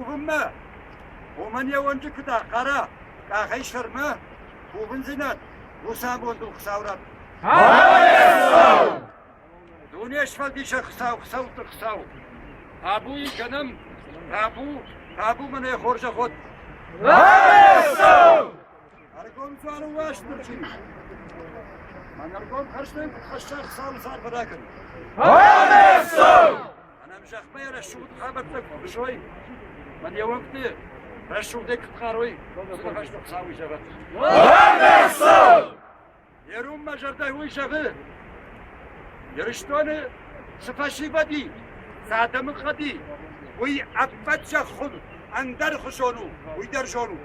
وما ومن يوانجك دا قرا كاخي شرمه وبنزنات وسامون دو خساورات دنيا شفال ديش خساو تخساو ابوي كنم ابو من يخرج خود ارقوم سوالو واش ترشي من ارقوم خرجتين خشا خساو صار براكن انا مش اخبار الشوط خابرتك بشوي من يوقتي رشو ديك تقاروي صباح شنو خساوي جابت يروم ما جرده هو شغل يرشتوني سفاشي بدي ساعة من خدي وي عبد خذ اندر خشونو ويدر شونو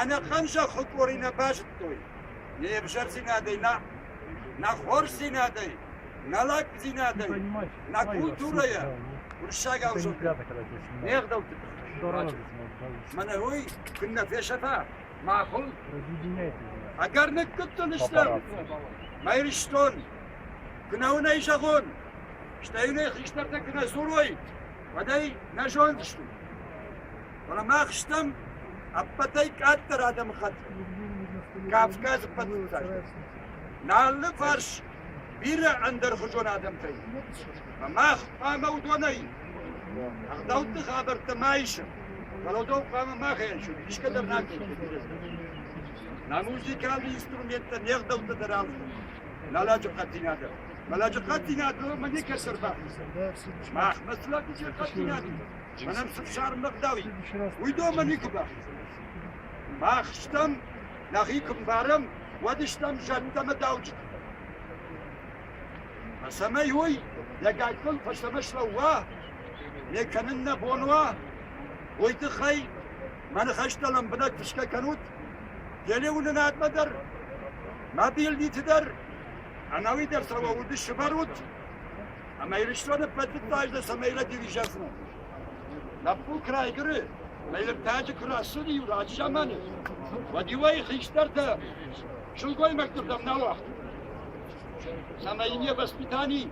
انا خمسة خطورينا باش توي يبشر سينادي نا خور سينادي نلاك سينادي نا كولتوريا والشاقة وشوف ياخدوا من هوي كنا في شفا معقول اگر نكت الاسلام ما يرشتون كنا هنا يشغون اشتاينا يخشتنا كنا سوروي وداي نجون تشتو ولا ما خشتم ابتاي كاتر ادم خط كافكاز بتاع نال فرش بير اندر خجون ادم تاي ما مودوني اخدوت خابرت مايشه ولو دو قام ما خير شو ايش قدر ناكل نا موسيقى انسترومنت نيخدو تدرال لا جقتينا ده ولا جقتينا ده من يكسر بقى ما مثلا تجي قتينا دي من امسك شعر مقداوي ويدو من يكبر ما خشتم نخيكم بارم ودشتم جدم داوج ما سمي هوي يقعد كل فشتمش لواه يكننا بونوا ويتخي ما نخشت لهم بنات فشكا كانوت يليون ناد مدر ما بيلدي تدر انا ويدر سوا ود الشباروت اما يرشتون بدتاج ده سميله دي جاسنا نبو كرايغري ما يرتاج كراسودي وراج جمان ودي وي خيشترته شو قوي مكتوب ده نوا سماينيه بس بيتاني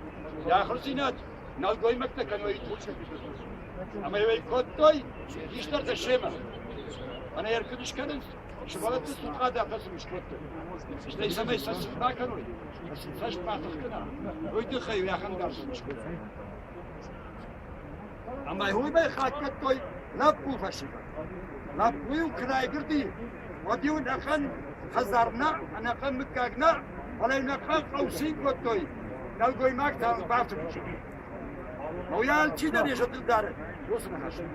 يا خرسينات نال قوي مكتب كانوا يتوش اما يوي كوتوي يشترته شيما انا يركدش كنن شبالات السقادة بس مش كوتوي مش ليس ما يسس ما كانوا بس فاش ما تخنا ويدخل يا خندرس مش كوتوي اما هو ما يخاكتوي لابو فاشي لابو وكرايغر دي وديو نخن خزرنا انا خن مكاغنا ولا نخن قوسين كوتوي نلقوي ماكتا بعتو ويا الشيدر يشد الدار وصلنا حشد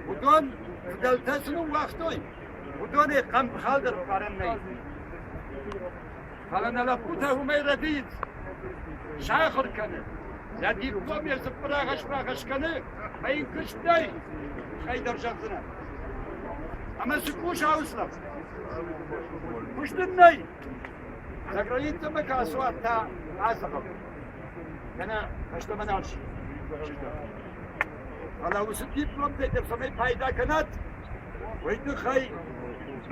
ودون فدلتسنو وقتوي ودون قم خالدر قارنني فلنا لابوتا هما يرديد شاخر كان يدي قوم يرسب براغش كان ما ينكش داي خيدر جغزنا اما سكوش اوسلف مش دني تقريد تمك اسوات تا عزقب انا اشتو منالش على وسطي بلوم تدر سمي فايدة كانت ويدو خي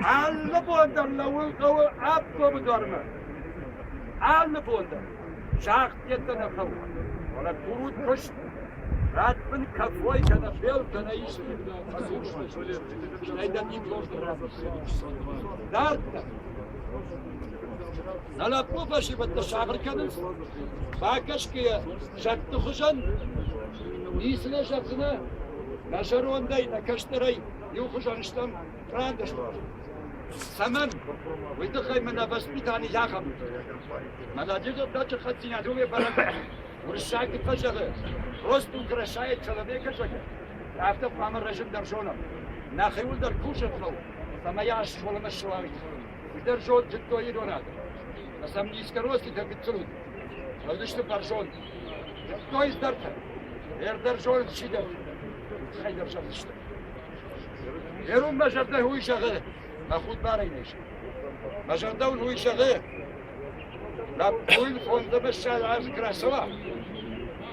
على بوندر لو قو ابو بدرمه على بوندر شاخ يتنا خو ولا كروت كشت رات من كفوي كان فيل كان يش شنايدا دي كلوز دارت نلا بوفاشي بالتشعر كان باكش كي شت خشن يسنا شخصنا نشرون داي نكشتري يوخشن اشتم راندش سمن ويدخل من بس بيتاني جاخم ماذا جيجو داتش خدتينا دوبي برد ورشاك فشغل رستو كرشايت شلبي كشكل عفت قام الرجل درجونا ناخيول در كوشت لو فما يعش ولا مشواوي ودر جود جدو يدون هذا بس هم يسكروسي تبتلون لو دشت برجون جدو يزدرتها يردر جون شيدر خيدر شفتشت يروم ما جرده هو يشغله ماخود بارينيش ما جرده هو يشغله لا بقول فوند بالشارع على فكرة سوا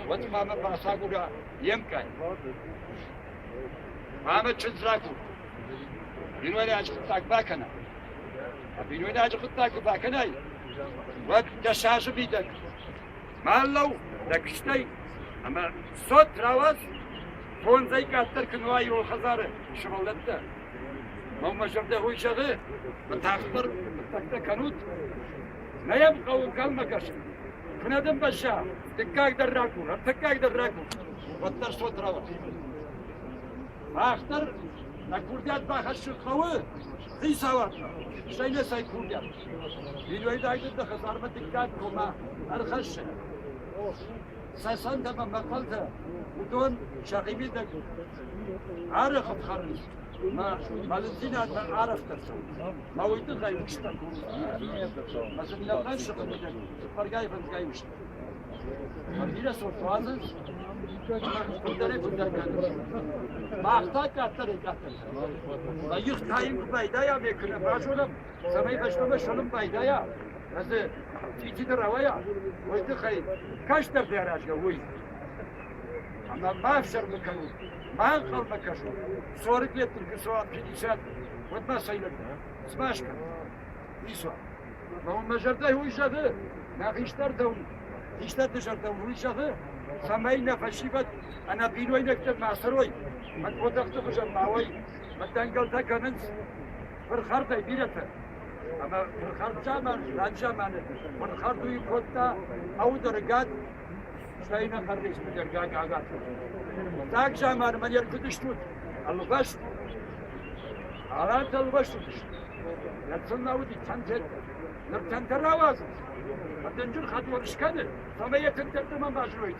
وتقام باساقولا يمكن ما تشزراكو بينوالي عجقتاك باكنا بينوالي عجقتاك باكنا ودشاش بيدك ما لو دكشتي اما صوت راوز فون زي كاتر كنواي وخزارة شغلته ما هو مجرده هو شغله بتاخر بتاخر كنوت ما يبقى وكلمة كشف كندم بشا تكاك دراكو تكاك دراكو وتر صوت روح أختر نكوردات بخش الخوه في سوات شيء نسي كوردات بيلوي دايد الخزار ما تكاك كما أرخش ساسان تبع مقالته ودون شاقيبي دك عارف خرج ما فلسطين عارف ترسم ما ويد غاي وشتا مثلا لما نشوف فرقاي فرقاي وشتا فدينا صوت فازز كنتري ما احتاج كاتر ما يختايم بايدايا بكره باشولم سمي بشلم شلم بايدايا هذا تيجي دراويا ويد خاي كاشتر دراج قوي اما ما افشر مكانو ما انقل مكاشو صورك يترك سواء بيديشات وما سيلك سماشك يسوع ما هو مجرده هو يشاده ما يشتر دون يشتر دون هو يشاده سمينا فشيبت انا بينوي نكتب مع سروي ما تودخت خشن معوي ما تنقل تكننس فرخرت بيرته اما فرخرت جامان لا جامان فرخرت يكوتا او درجات شاينا خريج بدرجات قاعات تاك جامان من يركض شتوت البشت على البشت لتصنع ودي تنتر نرتنتر رواز هتنجر خطوة إشكال فما يتنتر ما باجرويت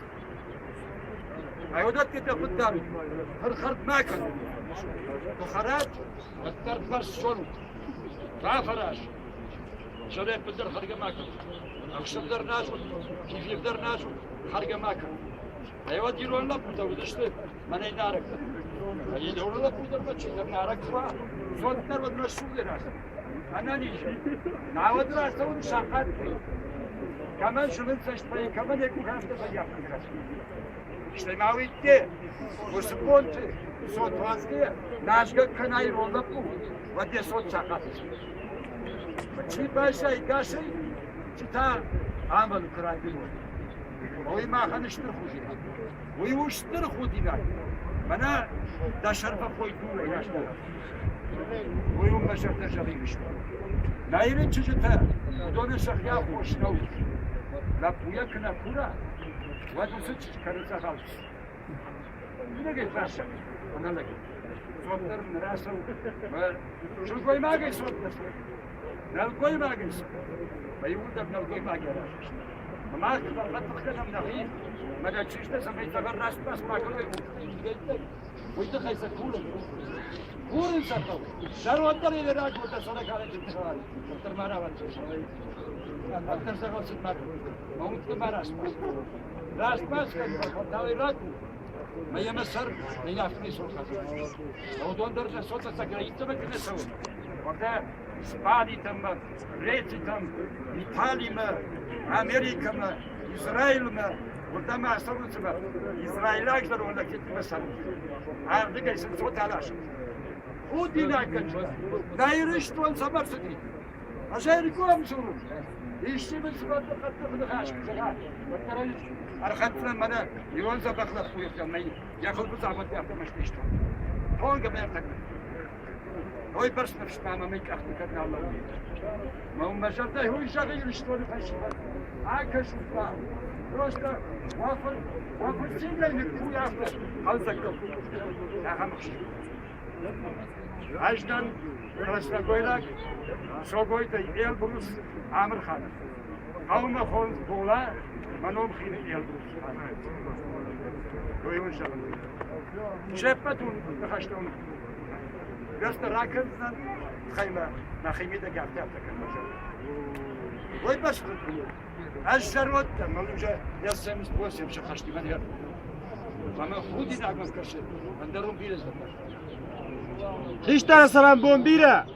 عودت كده قدامي فرخرت ماكل بخارات والترك بس شنو فراش شريت بدر خرقة ماكل أو شبدر ناجو كيف يقدر ناجو خرقة ماكل أيوة ديرون لك متودشت من ينارك يدور لك بدر ما تشيل نارك فا صوت تر بدر شو دراس أنا نيجي نعود راس تون شاقات كمان شو من سشتاي كمان يكون خمسة بيا İşte mavitti, bu sponti, sot vazge, naşga kanayı rolla bu, ve de sot çakat. Çi başa ikaşı, çita amal kıraydı bu. Oy mahanıştır xudina, oy uştır xudina. Bana da şarfa koydu yaşlar. Oyun başarıda şarıymış. Nayrin çocukta, donu şahya hoşna olur. La buya kına kura. وادوسش كرزة خالص. من جاي فاشل، أنا لك. صوتر من راسه، شو الكوي ما جاي صوت نفسه. نالكوي ما جاي صوت. بيقول ده نالكوي ما جاي راش. ما كذا لا تخلنا من أخيه. ما جا تشيش ده سمي تغير راس بس ما كله. ويد خيسة كولا. كورن سكوا. شارو أدري إذا راج وتصلك على الانتخاب. صوتر ما راوان. أكثر سكوا ست ما كله. ما هو تكمل راست باس كذا داوي راتو ما يمسر ما يعرفني شو الخطر لو دون درجة صوت سكريت ما كنا سووا وده إسباني تم ريتي تم إيطالي ما أمريكا ما إسرائيل ما وده ما سووا سبب إسرائيل أكثر ولا كنت مسر عارف ده يصير صوت علاش ودي لكن دايرش تون سبب سدي عشان يكون شروط يشتي من سبب تقدم نخاش كذا وترى أرخدنا منا يوزع بخلاف خوي كمي ياخذ بزعبة ياخذ مش تشتون هون قبل يرتكب هو يبرش نفس ما ميك أخذ كذا الله ما هو مجرد هو يشغل يشتون في الشباب عاكش وطلع روستا وافر سينة يكفو ياخذ خلصك يا خمش عجدان رسنا قويلك شو قويت يل بروس عامر خان قوم خون بولا منوم خير يل بروس قويون شغل شفتون بخشتون قصد راكزن خيمة ما خيمة دا قاعدة تكلم وي بس الشروط ملوجة يسمس بوس يمشي خشتي من هر فما خودي ناقص كرشة عندهم بيرز هیچ تر سلام بوم بیره